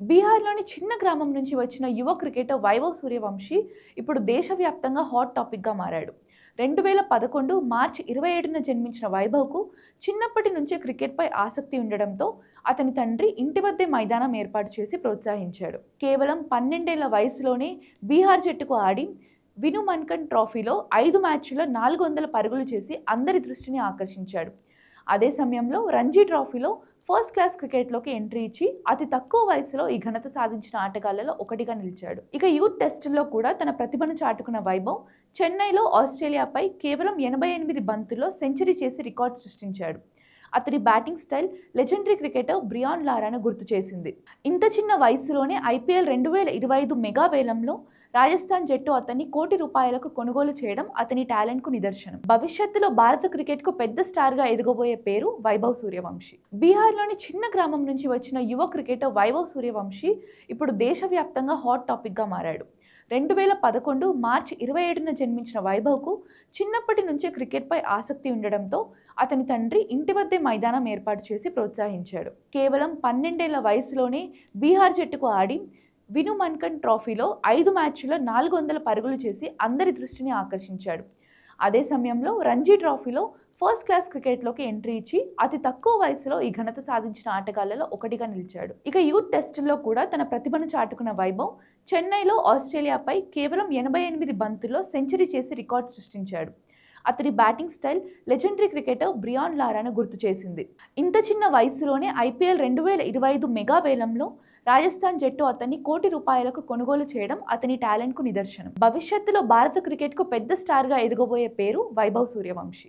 బీహార్‌లోని చిన్న గ్రామం నుంచి వచ్చిన యువ క్రికెటర్ వైభవ్ సూర్యవంశీ ఇప్పుడు దేశవ్యాప్తంగా హాట్ టాపిక్‌గా మారాడు. 2011 మార్చి 27న జన్మించిన వైభవ్‌కు చిన్నప్పటి నుంచే క్రికెట్‌పై ఆసక్తి ఉండడంతో అతని తండ్రి ఇంటి వద్దే మైదానం ఏర్పాటు చేసి ప్రోత్సహించాడు. కేవలం 12 ఏళ్ల వయసులోనే బీహార్ జట్టుకు ఆడి విను మన్కన్ ట్రోఫీలో 5 మ్యాచ్ల్లో 400 పరుగులు చేసి అందరి దృష్టిని ఆకర్షించాడు. అదే సమయంలో రంజీ ట్రోఫీలో ఫస్ట్ క్లాస్ క్రికెట్లోకి ఎంట్రీ ఇచ్చి అతి తక్కువ వయసులో ఈ ఘనత సాధించిన ఆటగాళ్లలో ఒకటిగా నిలిచాడు. ఇక యూత్ టెస్టుల్లో కూడా తన ప్రతిభను చాటుకున్న వైభవ్ చెన్నైలో ఆస్ట్రేలియాపై కేవలం 88 బంతుల్లో సెంచరీ చేసి రికార్డు సృష్టించాడు. అతని batting style legendary cricketer Brian లారాను గుర్తు చేసింది. ఇంత చిన్న వయసులోనే ఐపీఎల్ 2025 మెగా వేలంలో రాజస్థాన్ జట్టు అతన్ని ₹1,00,00,000 కొనుగోలు చేయడం అతని టాలెంట్కు నిదర్శనం. భవిష్యత్తులో భారత క్రికెట్కు పెద్ద స్టార్గా ఎదగబోయే పేరు వైభవ్ సూర్యవంశీ. బీహార్‌లోని చిన్న గ్రామం నుంచి వచ్చిన యువ క్రికెటర్ వైభవ్ సూర్యవంశీ ఇప్పుడు దేశవ్యాప్తంగా హాట్ టాపిక్‌గా మారాడు. 2011 మార్చి 27న జన్మించిన వైభవ్‌కు చిన్నప్పటి నుంచే క్రికెట్పై ఆసక్తి ఉండడంతో అతని తండ్రి ఇంటి వద్దే మైదానం ఏర్పాటు చేసి ప్రోత్సహించాడు. కేవలం 12 ఏళ్ల వయసులోనే బీహార్ జట్టుకు ఆడి విను మన్కన్ ట్రోఫీలో 5 మ్యాచ్ల్లో 400 పరుగులు చేసి అందరి దృష్టిని ఆకర్షించాడు. అదే సమయంలో రంజీ ట్రోఫీలో ఫస్ట్ క్లాస్ క్రికెట్లోకి ఎంట్రీ ఇచ్చి అతి తక్కువ వయసులో ఈ ఘనత సాధించిన ఆటగాళ్లలో ఒకటిగా నిలిచాడు. ఇక యూత్ టెస్టుల్లో కూడా తన ప్రతిభను చాటుకున్న వైభవ్ చెన్నైలో ఆస్ట్రేలియాపై కేవలం 88 బంతుల్లో సెంచరీ చేసి రికార్డు సృష్టించాడు. అతని batting style legendary cricketer Brian లారాను గుర్తు చేసింది. ఇంత చిన్న వయసులోనే ఐపీఎల్ 2025 మెగా వేలంలో రాజస్థాన్ జట్టు అతన్ని ₹1,00,00,000 కొనుగోలు చేయడం అతని టాలెంట్కు నిదర్శనం. భవిష్యత్తులో భారత క్రికెట్కు పెద్ద స్టార్గా ఎదగబోయే పేరు వైభవ్ సూర్యవంశీ.